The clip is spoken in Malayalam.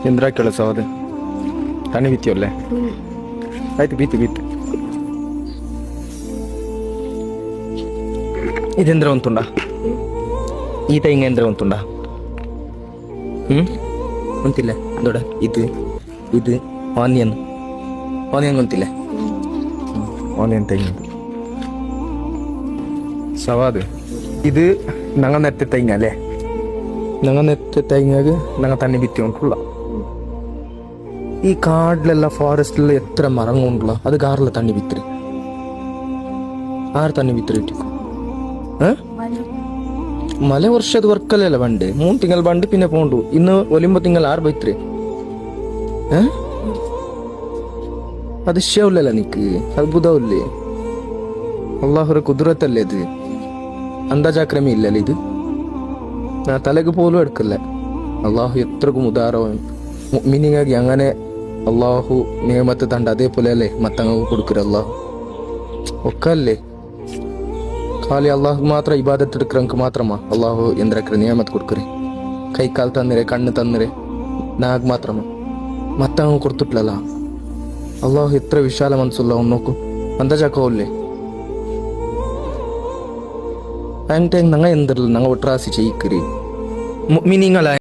ಎಂದ್ರ ಕೆಲಸ ಅದು ತನಿ ಬಿತ್ತಿಯಲ್ಲೇ ಆಯ್ತು ಬಿತ್ತು ಇದೆಂದ್ರ ಒಂತುಂಡ ಈತ ಹಿಂಗೆ ಎಂದ್ರ ಒಂತುಂಡ ಗೊತ್ತಿಲ್ಲ ದೊಡ್ಡ ಇದು ಆನಿಯನ್ ಗೊತ್ತಿಲ್ಲ ಆನಿಯನ್ ತೆಂಗು സവാദ് ഇത് ഞങ്ങൾ നെറ്റ തേങ്ങ അല്ലേ ഞങ്ങൾ നെറ്റ തേങ്ങക്ക് ഞങ്ങൾ തന്നെ വിത്തിക്കൊണ്ടുള്ള ഈ കാട്ടിലെല്ലാം ഫോറസ്റ്റിലെല്ലാം എത്ര മരങ്ങളുണ്ടല്ലോ അത് കാറിൽ തണ്ണി വിത്തിരി ആറ് തണ്ണി വിത്തിരി ഇട്ടിക്കും മല വർഷത് വർക്കല്ലല്ല പണ്ട് 3 തിങ്കൾ പണ്ട് പിന്നെ പോണ്ടു ഇന്ന് ഒലിമ്പോ തിങ്കൾ 6 ബൈത്രി അതിശയമില്ലല്ലോ നിക്ക് അത്ഭുതമില്ലേ അള്ളാഹുറെ കുതിരത്തല്ലേ ഇത് അന്താചാക്രമി ഇല്ലല്ലേ ഇത് ഞാൻ തലക്ക് പോലും എടുക്കല്ല അള്ളാഹു എത്രക്കും ഉദാരവും മുഅ്മിനീങ്ങാಗಿ അങ്ങനെ അള്ളാഹു നിയമത്തെ തണ്ട് അതേപോലെ അല്ലേ മത്തങ്ങൾക്ക് കൊടുക്കര അള്ളാഹു ഒക്കെ അല്ലേ ಖಾಲಿ ಅಲ್ಲಾಹ್ ಮಾತ್ರ ಇಬಾದತ್ എടുക്കറಂಕ ಮಾತ್ರಮ್ಮ ಅಲ್ಲಾಹು ಎಂದ್ರಕ್ರ ನಿಯಮತ್ ಕೊಡ್ಕರಿ ಕೈ ಕಾಲು ತಂದ್ರೆ ಕಣ್ಣು ತಂದ್ರೆ ನಾಗ್ ಮಾತ್ರಮ್ಮ ಮತ್ತಂಗ ಕೊಡ್ತಿಟ್ಲಲ್ಲ ಅಲ್ಲಾಹು ಎತ್ರ ವಿಶಾಲ ಮನಸ್ಸುಲ್ಲ ಅವ್ನು ನೋಕು ಅಂದಾಜಾಕೋಲ್ಲೇ Ang teng nanga enderl nanga otrasi cai kiri. Mu'mini ngala